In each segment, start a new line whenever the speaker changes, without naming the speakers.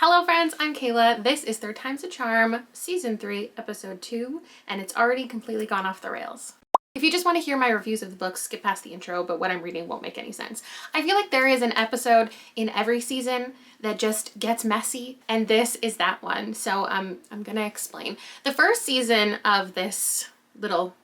Hello friends, I'm Kayla. This is Third Time's a Charm, Season 3, Episode 2, and it's already completely gone off the rails. If you just want to hear my reviews of the books, skip past the intro, but what I'm reading won't make any sense. I feel like there is an episode in every season that just gets messy, and this is that one, so I'm gonna explain. The first season of this little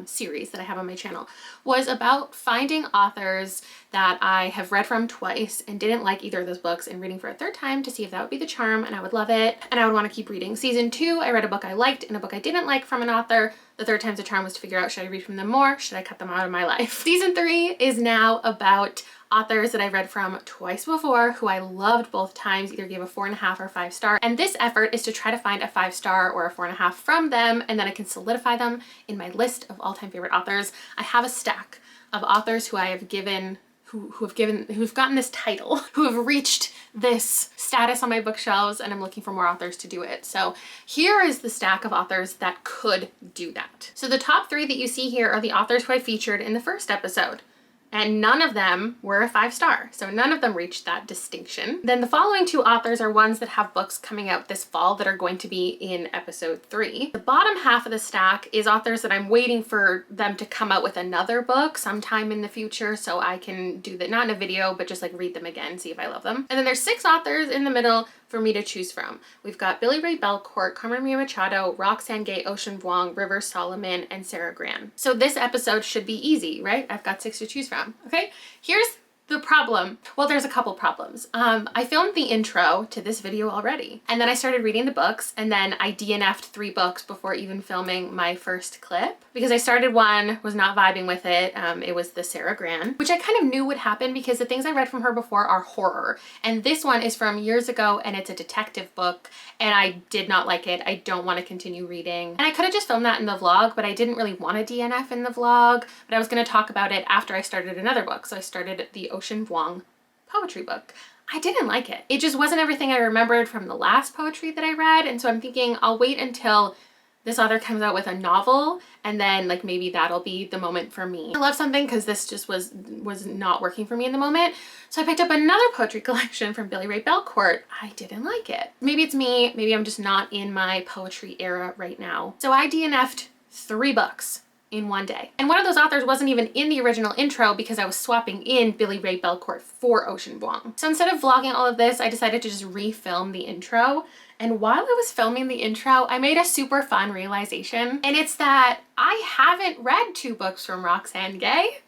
series that I have on my channel was about finding authors that I have read from twice and didn't like either of those books and reading for a third time to see if that would be the charm, and I would love it and I would want to keep reading. Season 2, I read a book I liked and a book I didn't like from an author. The third time's a charm was to figure out, should I read from them more? Should I cut them out of my life? Season 3 is now about authors that I read from twice before who I loved both times, either gave a 4.5 or 5 star. And this effort is to try to find a 5 star or a 4.5 from them, and then I can solidify them in my list of all-time favorite authors. I have a stack of authors who I have given, who've gotten this title, who have reached this status on my bookshelves, and I'm looking for more authors to do it. So here is the stack of authors that could do that. So the top 3 that you see here are the authors who I featured in the first episode, and none of them were a 5 star. So none of them reached that distinction. Then the following 2 authors are ones that have books coming out this fall that are going to be in episode 3. The bottom half of the stack is authors that I'm waiting for them to come out with another book sometime in the future so I can do that, not in a video, but just like read them again, see if I love them. And then there's 6 authors in the middle for me to choose from. We've got Billy Ray Belcourt, Carmen Maria Machado, Roxane Gay, Ocean Vuong, River Solomon, and Sarah Gran. So this episode should be easy, right? I've got 6 to choose from. Okay, here's the problem. Well, there's a couple problems. I filmed the intro to this video already, and then I started reading the books, and then I DNF'd 3 books before even filming my first clip because I started one, was not vibing with it. It was the Sarah Gran, which I kind of knew would happen because the things I read from her before are horror, and this one is from years ago and it's a detective book, and I did not like it. I don't want to continue reading, and I could have just filmed that in the vlog, but I didn't really want to DNF in the vlog, but I was going to talk about it after I started another book. So I started the Ocean Vuong poetry book. I didn't like it. It just wasn't everything I remembered from the last poetry that I read, and so I'm thinking I'll wait until this author comes out with a novel, and then like maybe that'll be the moment for me. I love something because this just was not working for me in the moment. So I picked up another poetry collection from Billy Ray Belcourt. I didn't like it. Maybe it's me, maybe I'm just not in my poetry era right now. So I DNF'd 3 books in one day. And one of those authors wasn't even in the original intro because I was swapping in Billy Ray Belcourt for Ocean Vuong. So instead of vlogging all of this, I decided to just refilm the intro. And while I was filming the intro, I made a super fun realization. And it's that I haven't read 2 books from Roxane Gay.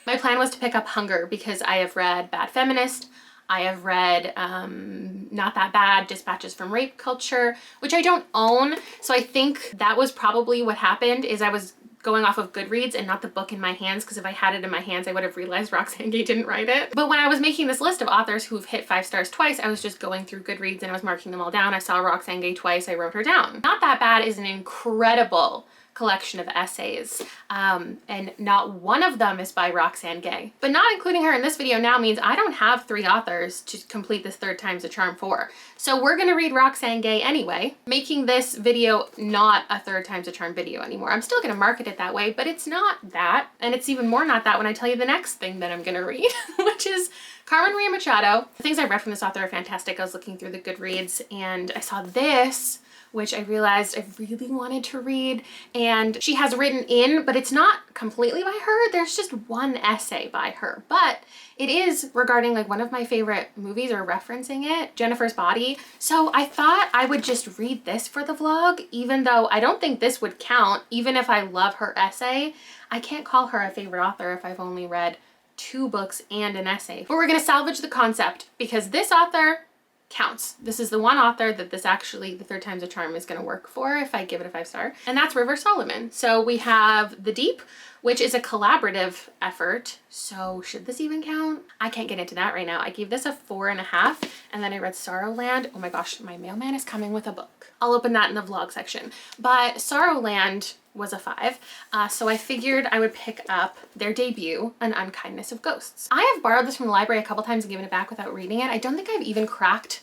My plan was to pick up Hunger because I have read Bad Feminist. I have read Not That Bad, Dispatches from Rape Culture, which I don't own. So I think that was probably what happened, is I was going off of Goodreads and not the book in my hands, because if I had it in my hands, I would have realized Roxane Gay didn't write it. But when I was making this list of authors who've hit 5 stars twice, I was just going through Goodreads and I was marking them all down. I saw Roxane Gay twice, I wrote her down. Not That Bad is an incredible collection of essays, and not one of them is by Roxane Gay. But not including her in this video now means I don't have 3 authors to complete this Third Time's a Charm for. So we're gonna read Roxane Gay anyway, making this video not a Third Time's a Charm video anymore. I'm still gonna market it that way, but it's not that, and it's even more not that when I tell you the next thing that I'm gonna read, which is Carmen Maria Machado. The things I read from this author are fantastic. I was looking through the Goodreads and I saw this, which I realized I really wanted to read, and she has written in, but it's not completely by her. There's just one essay by her, but it is regarding like one of my favorite movies, or referencing it, Jennifer's Body. So I thought I would just read this for the vlog, even though I don't think this would count. Even if I love her essay, I can't call her a favorite author if I've only read 2 books and an essay. But we're gonna salvage the concept because this author counts. This is the one author that this actually, the Third Time's a Charm, is going to work for if I give it a 5 star, and that's River Solomon. So we have The Deep, which is a collaborative effort. So should this even count? I can't get into that right now. I gave this a 4.5, and then I read Sorrowland. Oh my gosh, my mailman is coming with a book. I'll open that in the vlog section. But Sorrowland was a 5, so I figured I would pick up their debut, An Unkindness of Ghosts. I have borrowed this from the library a couple times and given it back without reading it. I don't think I've even cracked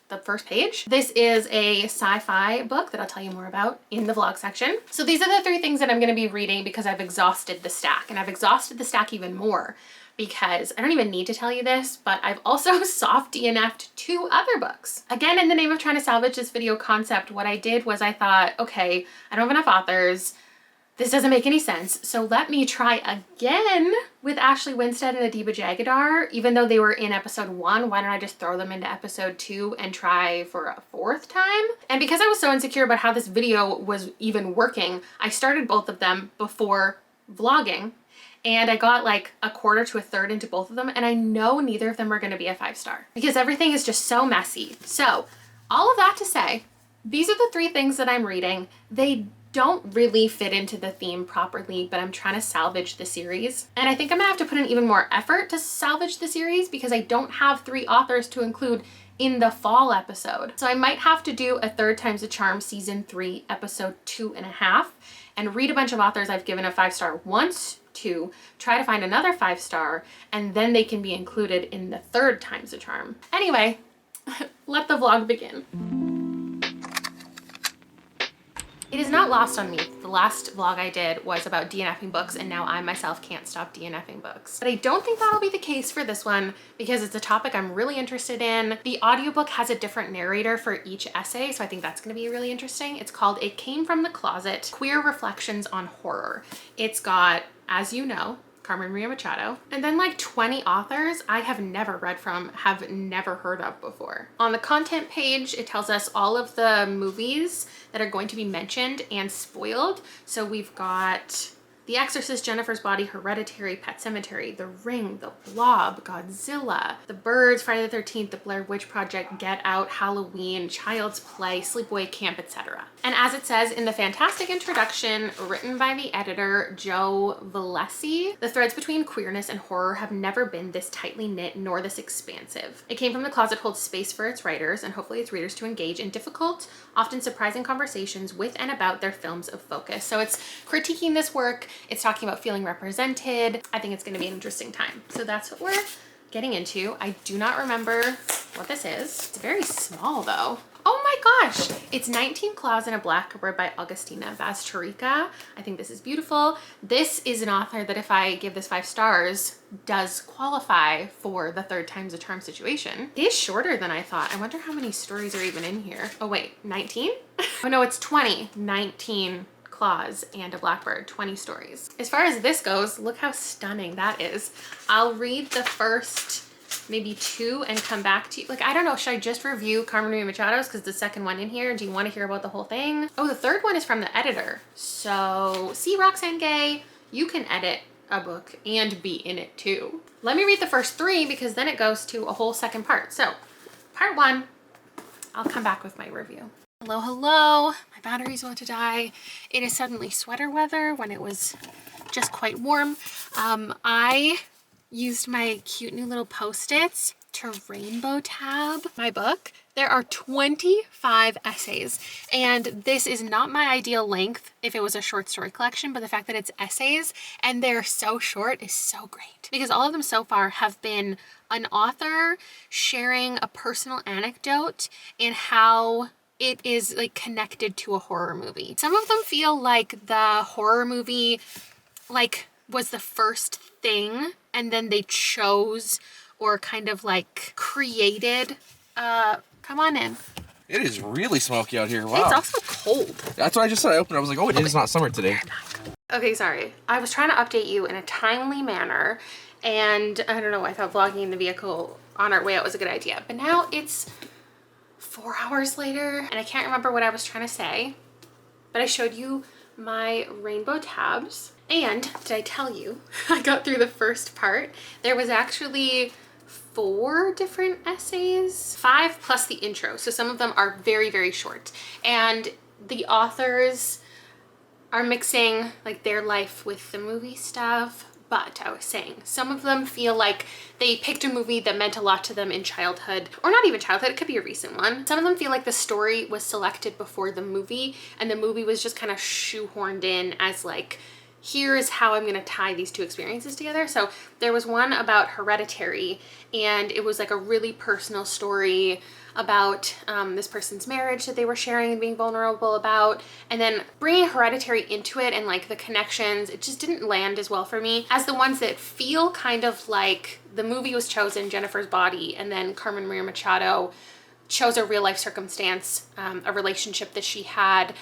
the first page. This is a sci-fi book that I'll tell you more about in the vlog section. So these are the 3 things that I'm going to be reading because I've exhausted the stack, and I've exhausted the stack even more because I don't even need to tell you this, but I've also soft DNF'd 2 other books. Again, in the name of trying to salvage this video concept, what I did was I thought, okay, I don't have enough authors. This doesn't make any sense. So let me try again with Ashley Winstead and Adiba Jagadar. Even though they were in episode 1, why don't I just throw them into episode 2 and try for a 4th time? And because I was so insecure about how this video was even working, I started both of them before vlogging, and I got like a quarter to a third into both of them, and I know neither of them are gonna be a 5-star because everything is just so messy. So all of that to say, these are the 3 things that I'm reading. They don't really fit into the theme properly, but I'm trying to salvage the series. And I think I'm gonna have to put in even more effort to salvage the series because I don't have 3 authors to include in the fall episode. So I might have to do a Third Time's a Charm season 3 episode 2.5 and read a bunch of authors I've given a 5-star once to, try to find another 5-star, and then they can be included in the Third Time's a Charm. Anyway, let the vlog begin. It is not lost on me. The last vlog I did was about DNFing books, and now I myself can't stop DNFing books. But I don't think that'll be the case for this one because it's a topic I'm really interested in. The audiobook has a different narrator for each essay, so I think that's gonna be really interesting. It's called It Came from the Closet, Queer Reflections on Horror. It's got, as you know, Carmen Maria Machado, and then like 20 authors I have never read from, have never heard of before. On the content page, it tells us all of the movies that are going to be mentioned and spoiled. So we've got The Exorcist, Jennifer's Body, Hereditary, Pet Sematary, The Ring, The Blob, Godzilla, The Birds, Friday the 13th, The Blair Witch Project, Get Out, Halloween, Child's Play, Sleepaway Camp, etc. And as it says in the fantastic introduction written by the editor, Joe Valesi, the threads between queerness and horror have never been this tightly knit nor this expansive. It Came from the Closet holds space for its writers and hopefully its readers to engage in difficult, often surprising conversations with and about their films of focus. So it's critiquing this work. It's talking about feeling represented. I think it's going to be an interesting time. So that's what we're getting into. I do not remember what this is. It's very small though. Oh my gosh. It's 19 Claws in a Black Cupboard by Augustina Bazterrica. I think this is beautiful. This is an author that if I give this 5 stars, does qualify for the Third Time's a Charm situation. It is shorter than I thought. I wonder how many stories are even in here. Oh wait, 19? Oh no, it's 20. 19 Claws and a Blackbird, 20 stories. As far as this goes, look how stunning that is. I'll read the first maybe 2 and come back to you. Like, I don't know, should I just review Carmen Maria Machado's because the second one in here? Do you want to hear about the whole thing? Oh, the third one is from the editor. So see, Roxane Gay, you can edit a book and be in it too. Let me read the first 3 because then it goes to a whole second part. So part 1, I'll come back with my review. Hello, hello. My battery's about to die. It is suddenly sweater weather when it was just quite warm. I used my cute new little Post-its to rainbow tab my book. There are 25 essays, and this is not my ideal length if it was a short story collection, but the fact that it's essays and they're so short is so great because all of them so far have been an author sharing a personal anecdote and how it is like connected to a horror movie. Some of them feel like the horror movie like was the first thing and then they chose or kind of like created, come on in.
It is really smoky out here. Wow.
It's also cold.
That's what I just said. I opened. I was like, oh, it is not summer today.
Okay, sorry. I was trying to update you in a timely manner and I don't know, I thought vlogging in the vehicle on our way out was a good idea. But now it's 4 hours later and I can't remember what I was trying to say, but I showed you my rainbow tabs. And did I tell you, I got through the first part. There was actually 4 different essays, 5 plus the intro. So some of them are very, very short. And the authors are mixing like their life with the movie stuff. But I was saying, some of them feel like they picked a movie that meant a lot to them in childhood, or not even childhood, it could be a recent one. Some of them feel like the story was selected before the movie and the movie was just kind of shoehorned in as like, here is how I'm going to tie these 2 experiences together. So there was one about Hereditary and it was like a really personal story about this person's marriage that they were sharing and being vulnerable about, and then bringing Hereditary into it and like the connections, it just didn't land as well for me as the ones that feel kind of like the movie was chosen, Jennifer's Body, and then Carmen Maria Machado chose a real life circumstance, a relationship that she had,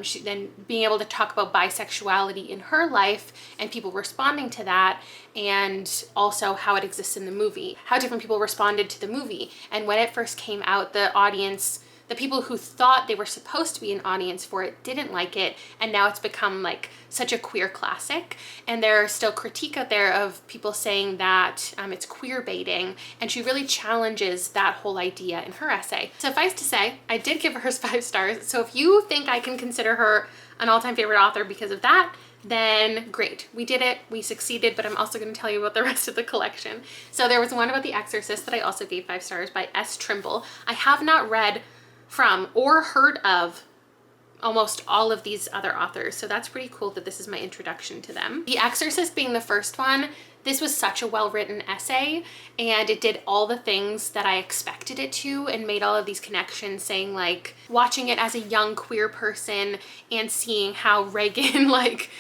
she then being able to talk about bisexuality in her life and people responding to that, and also how it exists in the movie, how different people responded to the movie. And when it first came out, the audience, the people who thought they were supposed to be an audience for it didn't like it, and now it's become like such a queer classic. And there's still critique out there of people saying that it's queer baiting, and she really challenges that whole idea in her essay. Suffice to say, I did give her 5 stars, so if you think I can consider her an all-time favorite author because of that, then great. We did it, we succeeded, but I'm also going to tell you about the rest of the collection. So there was one about The Exorcist that I also gave 5 stars by S. Trimble. I have not read from or heard of almost all of these other authors, so that's pretty cool that this is my introduction to them. The Exorcist being the first one, this was such a well-written essay, and it did all the things that I expected it to and made all of these connections, saying like watching it as a young queer person and seeing how Reagan like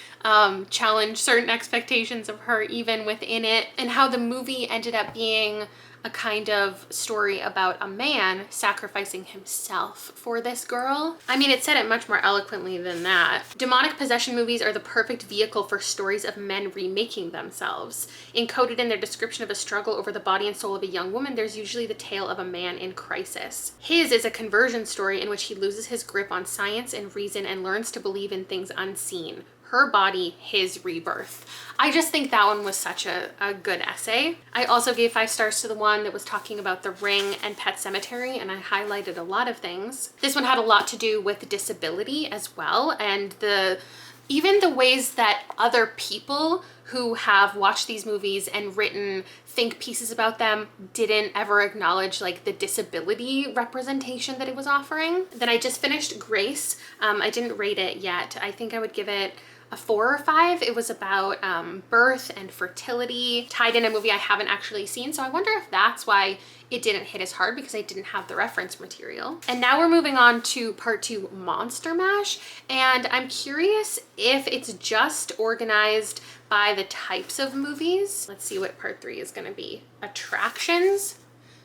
challenged certain expectations of her even within it, and how the movie ended up being a kind of story about a man sacrificing himself for this girl. I mean, it said it much more eloquently than that. Demonic possession movies are the perfect vehicle for stories of men remaking themselves. Encoded in their description of a struggle over the body and soul of a young woman, there's usually the tale of a man in crisis. His is a conversion story in which he loses his grip on science and reason and learns to believe in things unseen. Her body, his rebirth. I just think that one was such a good essay. I also gave 5 stars to the one that was talking about The Ring and Pet Sematary, and I highlighted a lot of things. This one had a lot to do with disability as well, and even the ways that other people who have watched these movies and written think pieces about them didn't ever acknowledge like the disability representation that it was offering. Then I just finished Grace. I didn't rate it yet. I think I would give it a 4 or 5. It was about birth and fertility, tied in a movie I haven't actually seen. So I wonder if that's why it didn't hit as hard, because I didn't have the reference material. And now we're moving on to part 2, Monster Mash. And I'm curious if it's just organized by the types of movies. Let's see what part 3 is gonna be. Attractions.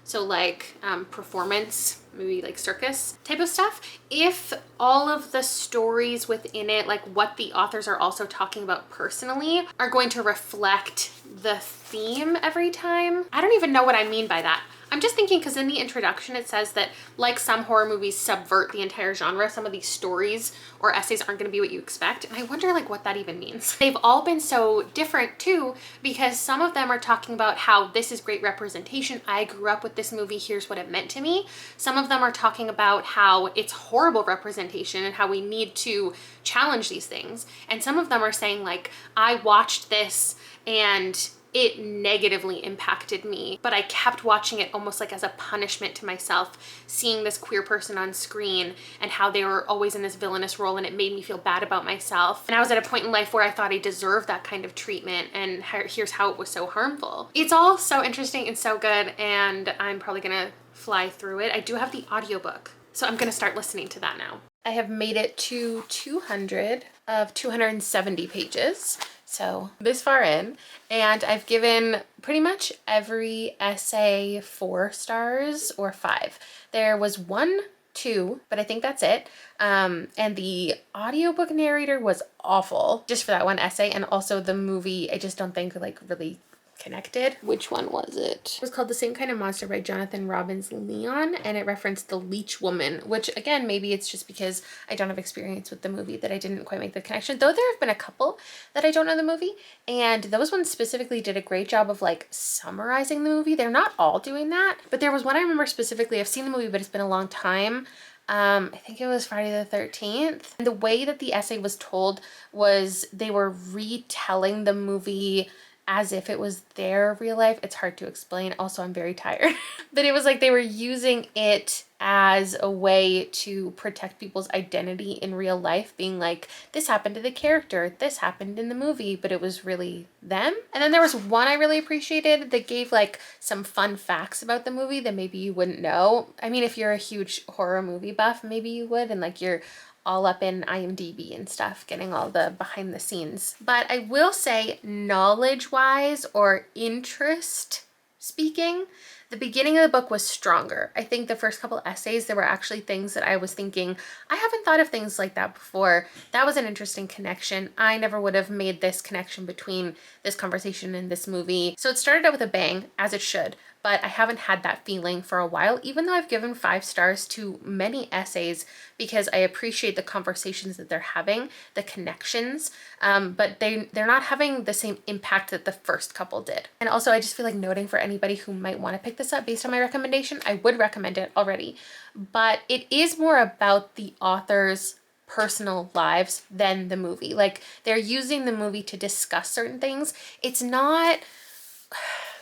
So like performance, maybe like circus type of stuff. If all of the stories within it, like what the authors are also talking about personally, are going to reflect the theme every time. I don't even know what I mean by that. I'm just thinking, because in the introduction it says that like some horror movies subvert the entire genre, some of these stories or essays aren't going to be what you expect, and I wonder like what that even means. They've all been so different too, because some of them are talking about how this is great representation, I grew up with this movie, here's what it meant to me. Some of them are talking about how it's horrible representation and how we need to challenge these things, and some of them are saying like, I watched this and it negatively impacted me, but I kept watching it almost like as a punishment to myself, seeing this queer person on screen and how they were always in this villainous role, and it made me feel bad about myself. And I was at a point in life where I thought I deserved that kind of treatment, and here's how it was so harmful. It's all so interesting and so good, and I'm probably gonna fly through it. I do have the audiobook, so I'm gonna start listening to that now. I have made it to 200 of 270 pages. So this far in, and I've given pretty much every essay 4 stars or 5. There was 1, 2, but I think that's it. And the audiobook narrator was awful just for that one essay, and also the movie I just don't think like really connected. Which one was it? It was called The Same Kind of Monster by Jonathan Robbins Leon, and it referenced The Leech Woman, which again, maybe it's just because I don't have experience with the movie that I didn't quite make the connection, though there have been a couple that I don't know the movie, and those ones specifically did a great job of like summarizing the movie. They're not all doing that, but there was one I remember specifically. I've seen the movie, but it's been a long time. I think it was Friday the 13th. And the way that the essay was told was they were retelling the movie as if it was their real life. It's hard to explain. Also, I'm very tired. But it was like they were using it as a way to protect people's identity in real life, being like, this happened to the character, this happened in the movie, but it was really them. And then there was one I really appreciated that gave like some fun facts about the movie that maybe you wouldn't know. I mean, if you're a huge horror movie buff, maybe you would, and like you're all up in IMDb and stuff, getting all the behind the scenes. But I will say, knowledge-wise or interest speaking, the beginning of the book was stronger. I think the first couple essays, there were actually things that I was thinking, I haven't thought of things like that before. That was an interesting connection. I never would have made this connection between this conversation and this movie. So it started out with a bang, as it should, but I haven't had that feeling for a while, even though I've given 5 stars to many essays because I appreciate the conversations that they're having, the connections, but they're not having the same impact that the first couple did. And also I just feel like noting for anybody who might want to pick this up based on my recommendation, I would recommend it already, but it is more about the author's personal lives than the movie. Like, they're using the movie to discuss certain things. It's not...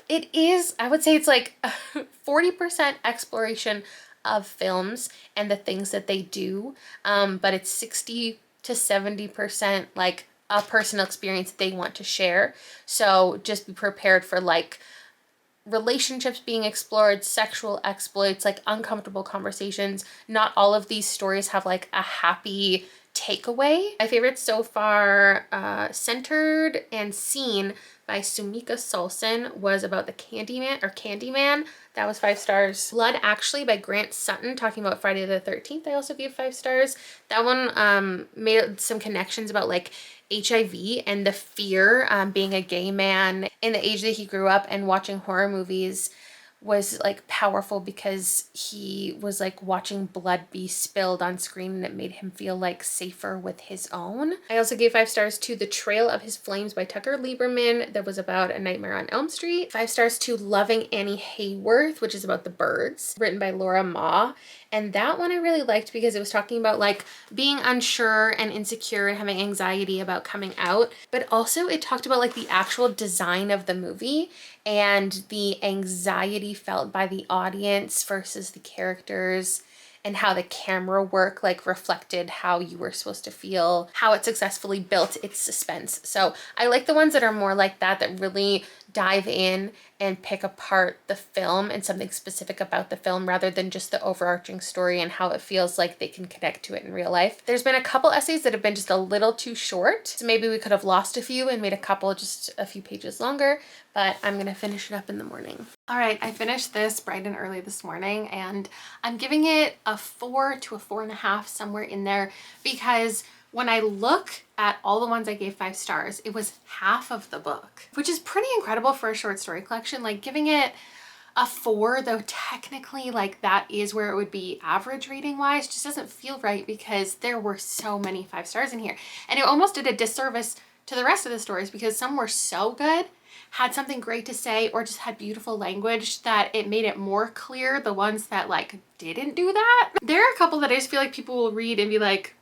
It is, I would say it's like 40% exploration of films and the things that they do, but it's 60 to 70% like a personal experience they want to share. So just be prepared for like relationships being explored, sexual exploits, like uncomfortable conversations. Not all of these stories have like a happy takeaway. My favorite so far, Centered and Seen by Sumika Solson, was about the Candyman. That was 5 stars. Blood Actually by Grant Sutton, talking about Friday the 13th, I also gave 5 stars. That one made some connections about like HIV and the fear, being a gay man in the age that he grew up, and watching horror movies was like powerful because he was like watching blood be spilled on screen and it made him feel like safer with his own. I also gave 5 stars to The Trail of His Flames by Tucker Lieberman, that was about A Nightmare on Elm Street. 5 stars to Loving Annie Hayworth, which is about the birds, written by Laura Ma. And that one I really liked because it was talking about like being unsure and insecure and having anxiety about coming out, but also it talked about like the actual design of the movie and the anxiety felt by the audience versus the characters, and how the camera work like reflected how you were supposed to feel, how it successfully built its suspense. So I like the ones that are more like that, that really dive in and pick apart the film and something specific about the film rather than just the overarching story and how it feels like they can connect to it in real life. There's been a couple essays that have been just a little too short, so maybe we could have lost a few and made a couple just a few pages longer, but I'm gonna finish it up in the morning. All right, I finished this bright and early this morning and I'm giving it a 4 to a 4.5, somewhere in there, because when I look at all the ones I gave 5 stars, it was half of the book, which is pretty incredible for a short story collection. Like, giving it a 4, though technically like that is where it would be average rating wise, just doesn't feel right because there were so many 5 stars in here. And it almost did a disservice to the rest of the stories because some were so good, had something great to say, or just had beautiful language that it made it more clear the ones that like didn't do that. There are a couple that I just feel like people will read and be like,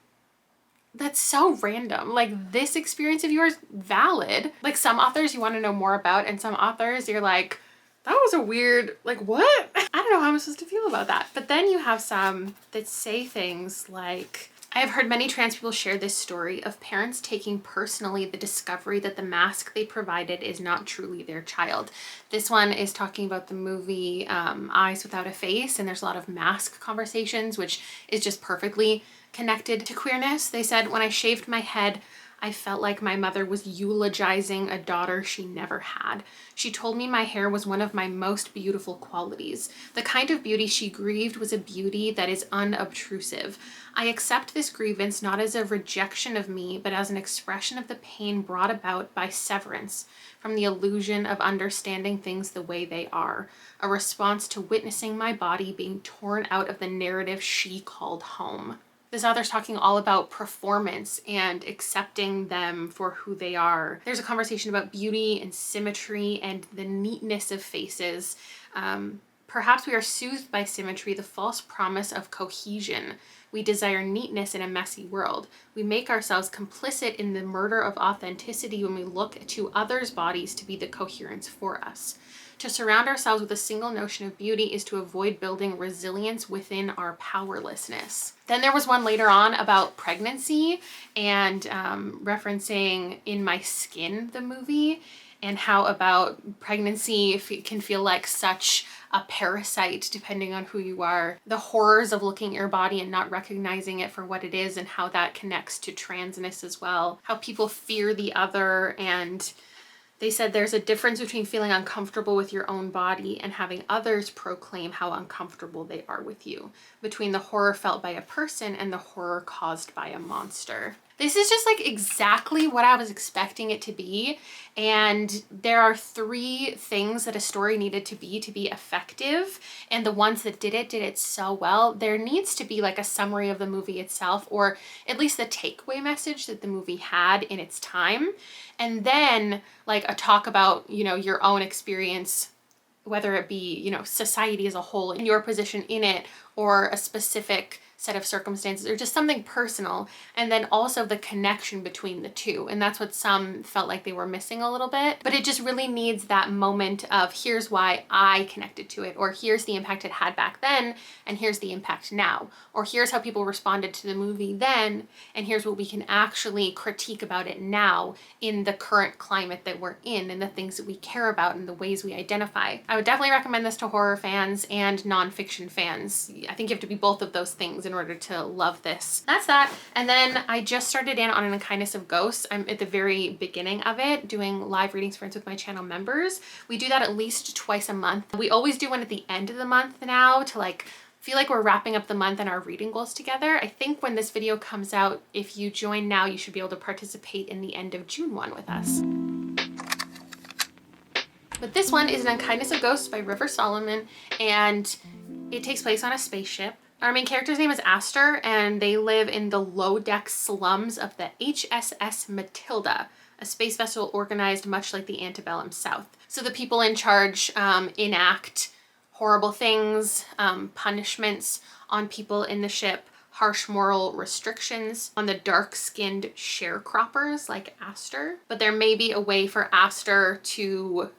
that's so random. Like, this experience of yours, valid. Like, some authors you want to know more about, and some authors you're like, that was a weird, like, what? I don't know how I'm supposed to feel about that. But then you have some that say things like, I have heard many trans people share this story of parents taking personally the discovery that the mask they provided is not truly their child. This one is talking about the movie Eyes Without a Face, and there's a lot of mask conversations, which is just perfectly connected to queerness. They said, when I shaved my head, I felt like my mother was eulogizing a daughter she never had. She told me my hair was one of my most beautiful qualities. The kind of beauty she grieved was a beauty that is unobtrusive. I accept this grievance not as a rejection of me, but as an expression of the pain brought about by severance from the illusion of understanding things the way they are, a response to witnessing my body being torn out of the narrative she called home. This author's talking all about performance and accepting them for who they are. There's a conversation about beauty and symmetry and the neatness of faces. Perhaps we are soothed by symmetry, the false promise of cohesion. We desire neatness in a messy world. We make ourselves complicit in the murder of authenticity when we look to others' bodies to be the coherence for us. To surround ourselves with a single notion of beauty is to avoid building resilience within our powerlessness. Then there was one later on about pregnancy and referencing In My Skin, the movie, and how about pregnancy can feel like such a parasite depending on who you are. The horrors of looking at your body and not recognizing it for what it is, and how that connects to transness as well. How people fear the other, and they said there's a difference between feeling uncomfortable with your own body and having others proclaim how uncomfortable they are with you, between the horror felt by a person and the horror caused by a monster. This is just like exactly what I was expecting it to be. And there are 3 things that a story needed to be effective. And the ones that did it so well. There needs to be like a summary of the movie itself, or at least the takeaway message that the movie had in its time. And then like a talk about, you know, your own experience, whether it be, you know, society as a whole and your position in it, or a specific set of circumstances, or just something personal, and then also the connection between the two. And that's what some felt like they were missing a little bit. But it just really needs that moment of here's why I connected to it, or here's the impact it had back then, and here's the impact now, or here's how people responded to the movie then, and here's what we can actually critique about it now in the current climate that we're in, and the things that we care about and the ways we identify. I would definitely recommend this to horror fans and nonfiction fans. I think you have to be both of those things in order to love this. That's that. And then I just started in on An Unkindness of Ghosts. I'm at the very beginning of it, doing live readings friends with my channel members. We do that at least twice a month. We always do one at the end of the month now to like feel like we're wrapping up the month and our reading goals together. I think when this video comes out, if you join now, you should be able to participate in the end of June one with us. But this one is An Unkindness of Ghosts by River Solomon, and it takes place on a spaceship. Our main character's name is Aster, and they live in the low-deck slums of the HSS Matilda, a space vessel organized much like the antebellum South. So the people in charge enact horrible things, punishments on people in the ship, harsh moral restrictions on the dark-skinned sharecroppers like Aster. But there may be a way for Aster to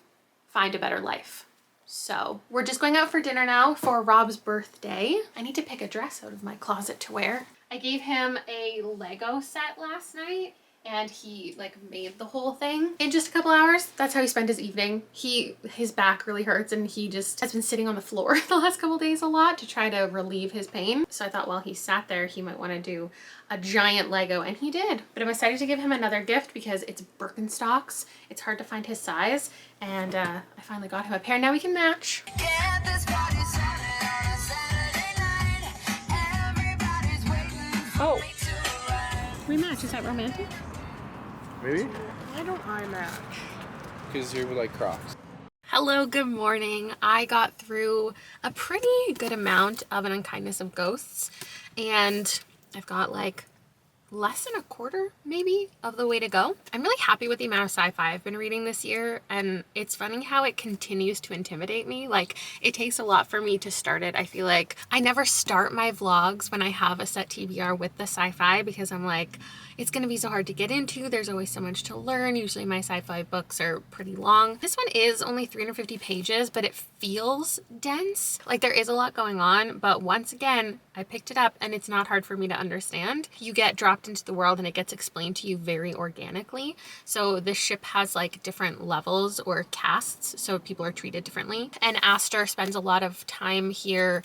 find a better life. So we're just going out for dinner now for Rob's birthday. I need to pick a dress out of my closet to wear. I gave him a Lego set last night, and he like made the whole thing in just a couple hours. That's how he spent his evening. His back really hurts, and he just has been sitting on the floor the last couple days a lot to try to relieve his pain. So I thought while he sat there, he might want to do a giant Lego, and he did. But I'm excited to give him another gift because it's Birkenstocks. It's hard to find his size, and I finally got him a pair. Now we can match. Oh, we match. Is that romantic?
Maybe?
Why don't I match?
Because you're like Crocs.
Hello, good morning. I got through a pretty good amount of An Unkindness of Ghosts, and I've got like less than a quarter maybe of the way to go. I'm really happy with the amount of sci-fi I've been reading this year, and it's funny how it continues to intimidate me. Like, it takes a lot for me to start it. I feel like I never start my vlogs when I have a set TBR with the sci-fi because I'm like, it's gonna be so hard to get into. There's always so much to learn. Usually my sci-fi books are pretty long. This one is only 350 pages, but it feels dense. Like, there is a lot going on, but once again, I picked it up and it's not hard for me to understand. You get dropped into the world and it gets explained to you very organically. So the ship has like different levels or castes, so people are treated differently. And Aster spends a lot of time here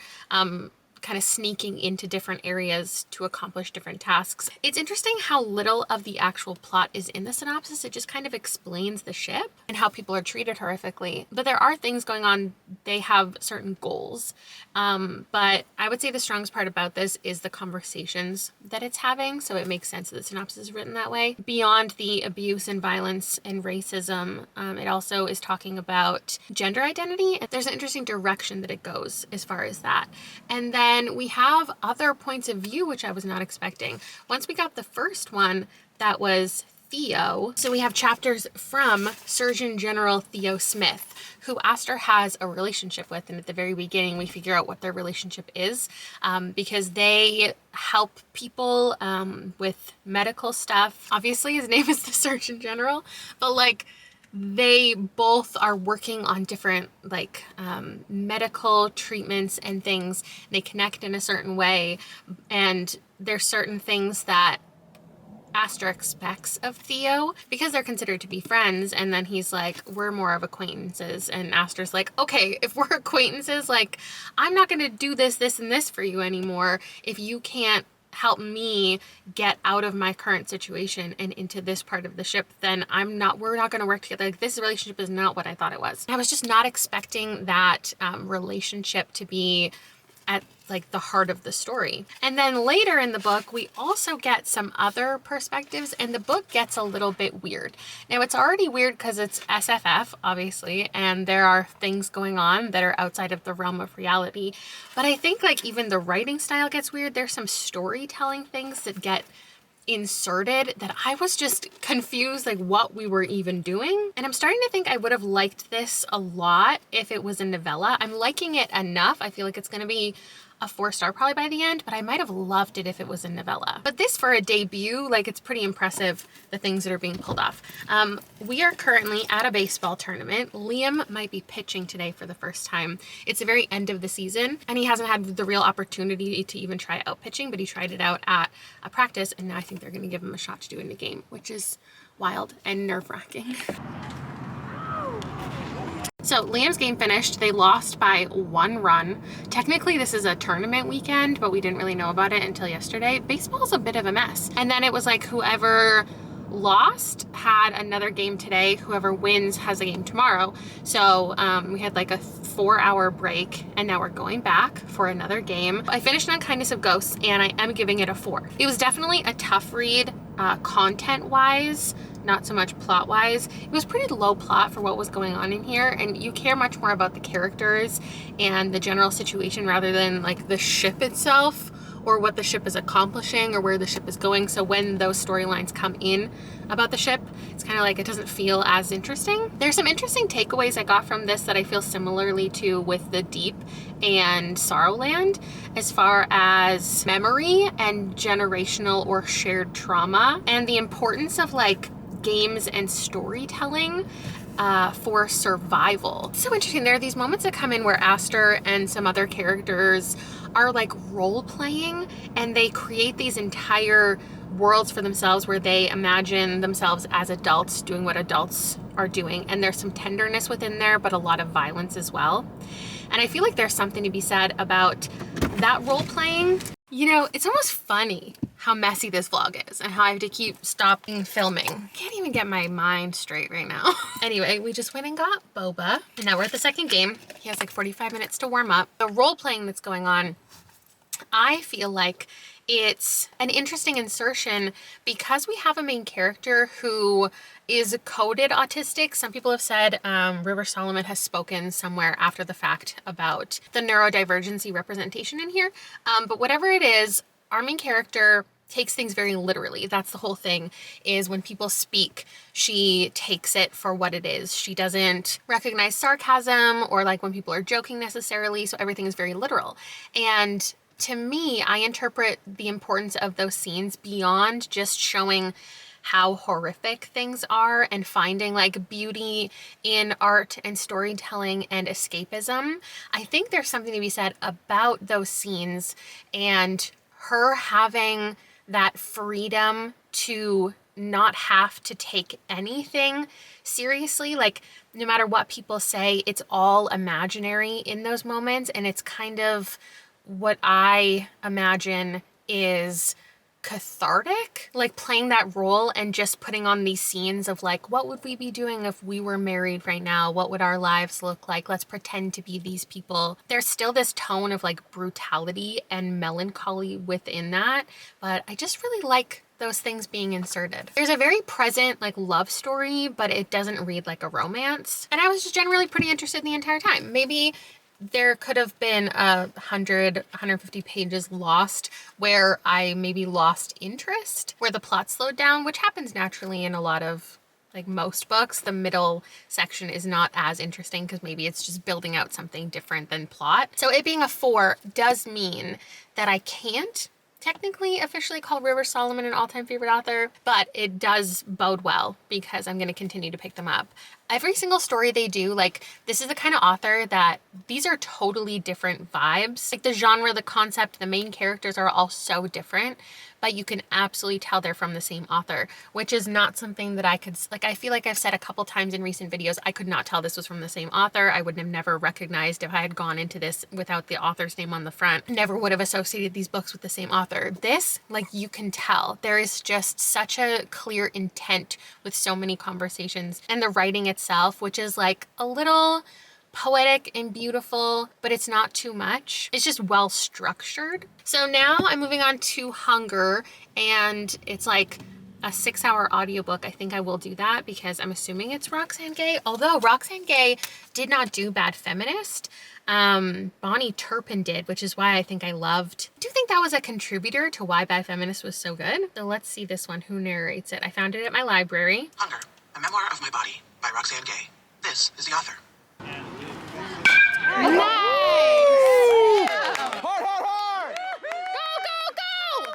kind of sneaking into different areas to accomplish different tasks. It's interesting how little of the actual plot is in the synopsis. It just kind of explains the ship and how people are treated horrifically. But there are things going on. They have certain goals. But I would say the strongest part about this is the conversations that it's having. So it makes sense that the synopsis is written that way. Beyond the abuse and violence and racism, it also is talking about gender identity. There's an interesting direction that it goes as far as that. And then we have other points of view, which I was not expecting. Once we got the first one, that was Theo. So we have chapters from Surgeon General Theo Smith, who Aster has a relationship with. And at the very beginning, we figure out what their relationship is because they help people with medical stuff. Obviously, his name is the Surgeon General, but like, they both are working on different like medical treatments and things. They connect in a certain way, and there's certain things that Aster expects of Theo because they're considered to be friends, and then he's like, we're more of acquaintances, and Aster's like, okay, if we're acquaintances, like, I'm not gonna do this and this for you anymore if you can't help me get out of my current situation and into this part of the ship, then we're not going to work together. Like, this relationship is not what I thought it was. I was just not expecting that relationship to be at like the heart of the story. And then later in the book, we also get some other perspectives, and the book gets a little bit weird. Now, it's already weird because it's SFF, obviously, and there are things going on that are outside of the realm of reality. But I think like even the writing style gets weird. There's some storytelling things that get inserted that I was just confused like what we were even doing. And I'm starting to think I would have liked this a lot if it was a novella. I'm liking it enough. I feel like it's going to be a 4-star probably by the end, but I might have loved it if it was a novella. But this, for a debut, like, it's pretty impressive, the things that are being pulled off. We are currently at a baseball tournament. Liam might be pitching today for the first time. It's the very end of the season, and he hasn't had the real opportunity to even try out pitching, but he tried it out at a practice, and now I think they're going to give him a shot to do it in a game, which is wild and nerve-wracking. So Liam's game finished. They lost by 1 run. Technically, this is a tournament weekend, but we didn't really know about it until yesterday. Baseball's a bit of a mess. And then it was like whoever lost had another game today. Whoever wins has a game tomorrow. So we had like a 4-hour break, and now we're going back for another game. I finished on Kindness of Ghosts, and I am giving it a 4. It was definitely a tough read, content-wise, not so much plot-wise. It was pretty low plot for what was going on in here, and you care much more about the characters and the general situation rather than like the ship itself or what the ship is accomplishing or where the ship is going. So when those storylines come in about the ship, it's kind of like it doesn't feel as interesting. There's some interesting takeaways I got from this that I feel similarly to with The Deep and Sorrowland, as far as memory and generational or shared trauma and the importance of like games and storytelling for survival. It's so interesting. There are these moments that come in where Aster and some other characters are like role playing, and they create these entire worlds for themselves where they imagine themselves as adults doing what adults are doing. And there's some tenderness within there, but a lot of violence as well. And I feel like there's something to be said about that role playing. You know, it's almost funny how messy this vlog is and how I have to keep stopping filming. Can't even get my mind straight right now. Anyway, we just went and got boba, and now we're at the second game. He has like 45 minutes to warm up. The role playing that's going on, I feel like it's an interesting insertion because we have a main character who is coded autistic. Some people have said River Solomon has spoken somewhere after the fact about the neurodivergency representation in here. But whatever it is, our main character takes things very literally. That's the whole thing, is when people speak, she takes it for what it is. She doesn't recognize sarcasm or like when people are joking necessarily. So everything is very literal. And to me, I interpret the importance of those scenes beyond just showing how horrific things are and finding like beauty in art and storytelling and escapism. I think there's something to be said about those scenes and her having that freedom to not have to take anything seriously. Like, no matter what people say, it's all imaginary in those moments, and it's kind of what I imagine is cathartic, like playing that role and just putting on these scenes of like, what would we be doing if we were married right now? What would our lives look like? Let's pretend to be these people. There's still this tone of like brutality and melancholy within that, but I just really like those things being inserted. There's a very present like love story, but it doesn't read like a romance. And I was just generally pretty interested the entire time. Maybe there could have been 150 pages lost where I maybe lost interest, where the plot slowed down, which happens naturally in a lot of like most books. The middle section is not as interesting because maybe it's just building out something different than plot. So it being a 4 does mean that I can't technically officially call River Solomon an all-time favorite author, but it does bode well because I'm going to continue to pick them up. Every single story they do, like, this is the kind of author that these are totally different vibes. Like, the genre, the concept, the main characters are all so different, but you can absolutely tell they're from the same author, which is not something that I could, like, I feel like I've said a couple times in recent videos, I could not tell this was from the same author. I would have never recognized if I had gone into this without the author's name on the front. Never would have associated these books with the same author. This, like, you can tell. There is just such a clear intent with so many conversations, and the writing itself, which is like a little poetic and beautiful, but it's not too much. It's just well structured. So now I'm moving on to Hunger, and it's like a 6-hour audiobook. I think I will do that because I'm assuming it's Roxane Gay, although Roxane Gay did not do Bad Feminist. Bonnie Turpin did, which is why I think I loved. I do think that was a contributor to why Bad Feminist was so good. So let's see this one, who narrates it. I found it at my library.
Hunger, a memoir of my body by Roxane Gay. This is the author.
Nice!
Hard, hard, hard!
Go, go, go!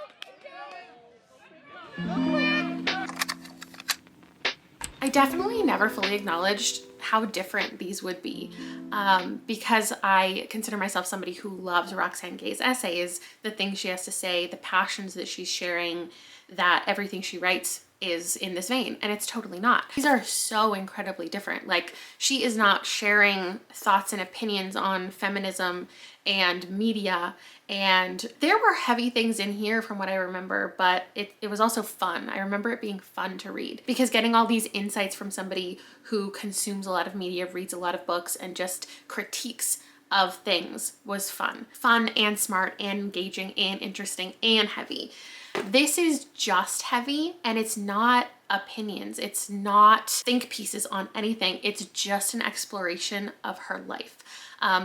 I definitely never fully acknowledged how different these would be, because I consider myself somebody who loves Roxane Gay's essays, the things she has to say, the passions that she's sharing, that everything she writes is in this vein, and it's totally not. These are so incredibly different. Like, she is not sharing thoughts and opinions on feminism and media, and there were heavy things in here from what I remember, but it was also fun. I remember it being fun to read because getting all these insights from somebody who consumes a lot of media, reads a lot of books, and just critiques of things was fun. Fun and smart and engaging and interesting and heavy. This is just heavy, and it's not opinions. It's not think pieces on anything. It's just an exploration of her life.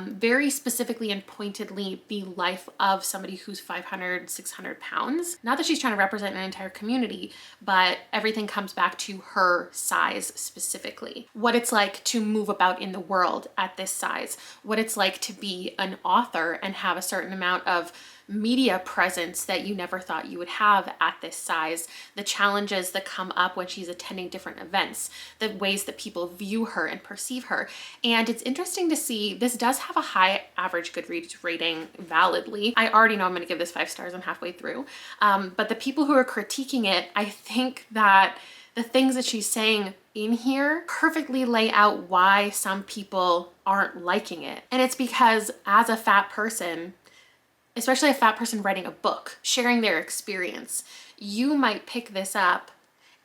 Very specifically and pointedly the life of somebody who's 500, 600 pounds. Not that she's trying to represent an entire community, but everything comes back to her size specifically. What it's like to move about in the world at this size. What it's like to be an author and have a certain amount of media presence that you never thought you would have at this size, the challenges that come up when she's attending different events, the ways that people view her and perceive her. And it's interesting to see, this does have a high average Goodreads rating validly. I already know I'm going to give this 5 stars. I'm halfway through. But the people who are critiquing it, I think that the things that she's saying in here perfectly lay out why some people aren't liking it. And it's because as a fat person, especially a fat person writing a book, sharing their experience, you might pick this up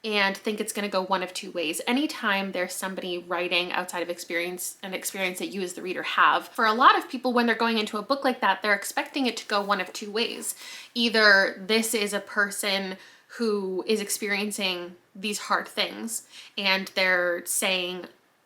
and think it's going to go one of two ways. Anytime there's somebody writing outside of experience, an experience that you as the reader have, for a lot of people, when they're going into a book like that, they're expecting it to go one of two ways. Either this is a person who is experiencing these hard things and they're saying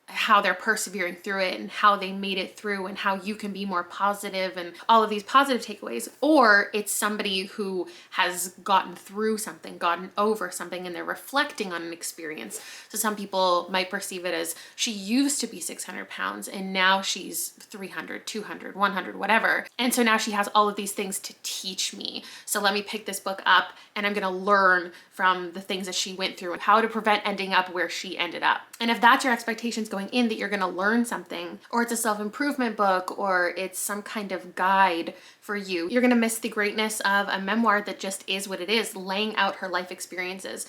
how they're persevering through it and how they made it through and how you can be more positive and all of these positive takeaways, or it's somebody who has gotten through something, gotten over something, and they're reflecting on an experience. So some people might perceive it as she used to be 600 pounds and now she's 300, 200, 100, whatever. And so now she has all of these things to teach me. So let me pick this book up and I'm gonna learn from the things that she went through and how to prevent ending up where she ended up. And if that's your expectations going in, that you're gonna learn something, or it's a self-improvement book, or it's some kind of guide for you, you're gonna miss the greatness of a memoir that just is what it is, laying out her life experiences.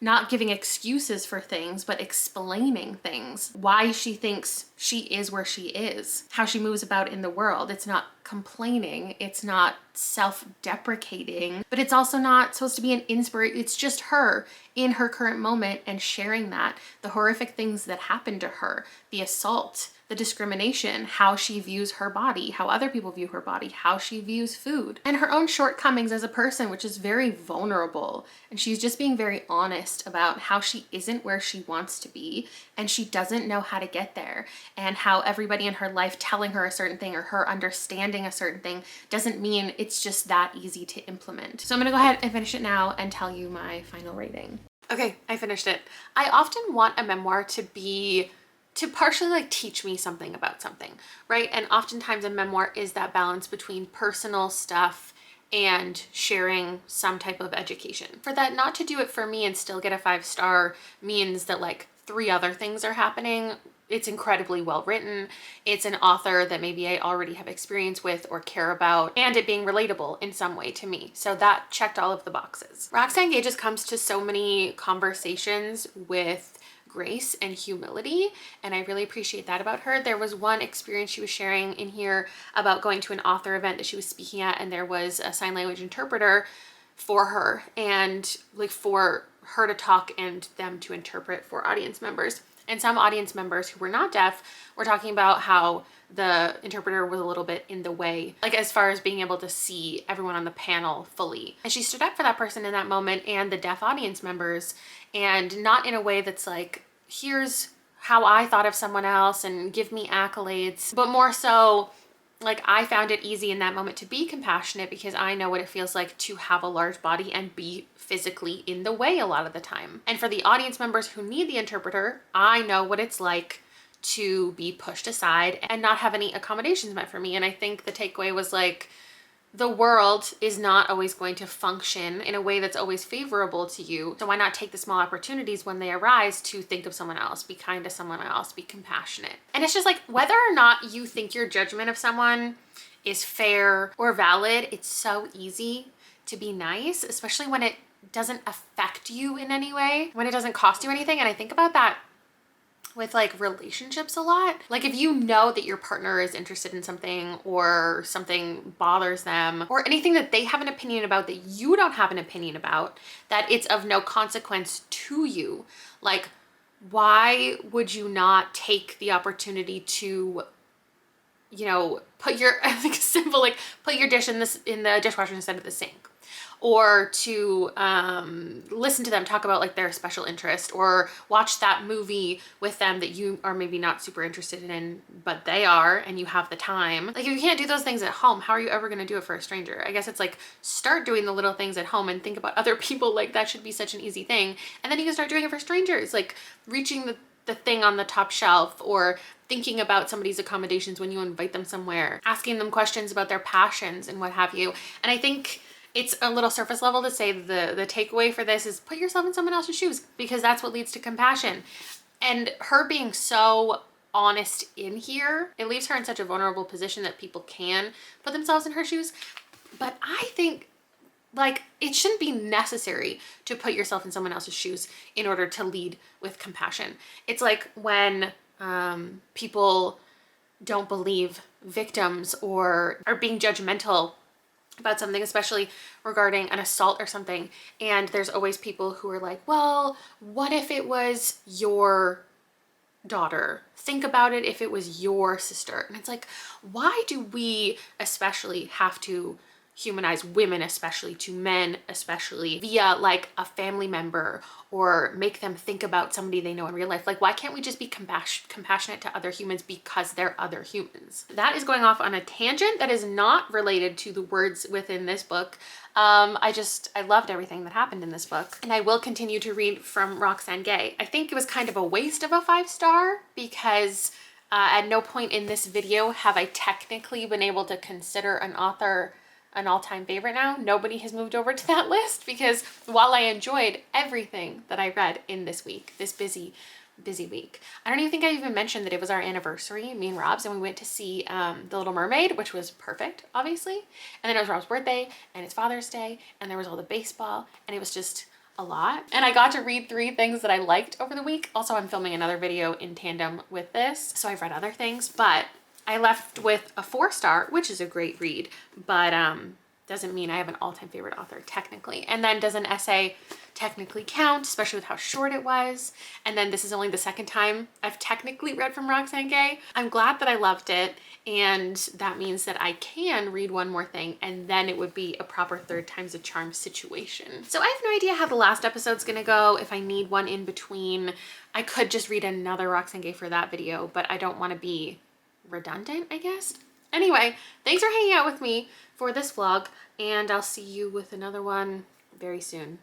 Not giving excuses for things, but explaining things. Why she thinks she is where she is. How she moves about in the world. It's not complaining. It's not self-deprecating. But it's also not supposed to be an inspiration. It's just her in her current moment and sharing that. The horrific things that happened to her. The assault. The discrimination, how she views her body, how other people view her body, how she views food, and her own shortcomings as a person, which is very vulnerable. And she's just being very honest about how she isn't where she wants to be and she doesn't know how to get there, and how everybody in her life telling her a certain thing or her understanding a certain thing doesn't mean it's just that easy to implement. So I'm gonna go ahead and finish it now and tell you my final rating. Okay, I finished it. I often want a memoir to partially like teach me something about something, right? And oftentimes a memoir is that balance between personal stuff and sharing some type of education. For that not to do it for me and still get a 5 star means that like 3 other things are happening. It's incredibly well written. It's an author that maybe I already have experience with or care about, and it being relatable in some way to me. So that checked all of the boxes. Roxane Gay just comes to so many conversations with grace and humility, and I really appreciate that about her. There was one experience she was sharing in here about going to an author event that she was speaking at, and there was a sign language interpreter for her, and like for her to talk and them to interpret for audience members. And some audience members who were not deaf were talking about how the interpreter was a little bit in the way, like as far as being able to see everyone on the panel fully. And she stood up for that person in that moment and the deaf audience members, and not in a way that's like, here's how I thought of someone else and give me accolades, but more so like I found it easy in that moment to be compassionate because I know what it feels like to have a large body and be physically in the way a lot of the time. And for the audience members who need the interpreter, I know what it's like to be pushed aside and not have any accommodations met for me. And I think the takeaway was like, the world is not always going to function in a way that's always favorable to you. So why not take the small opportunities when they arise to think of someone else, be kind to someone else, be compassionate. And it's just like, whether or not you think your judgment of someone is fair or valid, it's so easy to be nice, especially when it doesn't affect you in any way, when it doesn't cost you anything. And I think about that with like relationships a lot. Like if you know that your partner is interested in something or something bothers them or anything that they have an opinion about that you don't have an opinion about, that it's of no consequence to you, like why would you not take the opportunity to, you know, put your, I think simple, like put your dish in the dishwasher instead of the sink? Or to listen to them talk about like their special interest, or watch that movie with them that you are maybe not super interested in, but they are, and you have the time. Like if you can't do those things at home, how are you ever gonna do it for a stranger? I guess it's like, start doing the little things at home and think about other people. Like that should be such an easy thing. And then you can start doing it for strangers, like reaching the thing on the top shelf, or thinking about somebody's accommodations when you invite them somewhere, asking them questions about their passions and what have you. And I think it's a little surface level to say the takeaway for this is put yourself in someone else's shoes, because that's what leads to compassion. And her being so honest in here, it leaves her in such a vulnerable position that people can put themselves in her shoes. But I think like it shouldn't be necessary to put yourself in someone else's shoes in order to lead with compassion. It's like when people don't believe victims or are being judgmental about something, especially regarding an assault or something. And there's always people who are like, well, what if it was your daughter? Think about it if it was your sister. And it's like, why do we especially have to humanize women, especially to men, especially via like a family member, or make them think about somebody they know in real life? Like, why can't we just be compassionate to other humans because they're other humans? That is going off on a tangent that is not related to the words within this book. I loved everything that happened in this book, and I will continue to read from Roxane Gay. I think it was kind of a waste of a 5-star because at no point in this video have I technically been able to consider an author an all-time favorite now. Nobody has moved over to that list, because while I enjoyed everything that I read in this week, this busy week, I don't even think I even mentioned that it was our anniversary, me and Rob's, and we went to see The Little Mermaid, which was perfect, obviously. And then it was Rob's birthday and it's Father's Day, and there was all the baseball, and it was just a lot. And I got to read 3 things that I liked over the week. Also, I'm filming another video in tandem with this, so I've read other things, but I left with a 4-star, which is a great read, but doesn't mean I have an all-time favorite author technically. And then does an essay technically count, especially with how short it was? And then this is only the 2nd time I've technically read from Roxane Gay. I'm glad that I loved it, and that means that I can read one more thing, and then it would be a proper 3rd time's a charm situation. So I have no idea how the last episode's gonna go, if I need one in between. I could just read another Roxane Gay for that video, but I don't want to be redundant, I guess. Anyway, thanks for hanging out with me for this vlog, and I'll see you with another one very soon.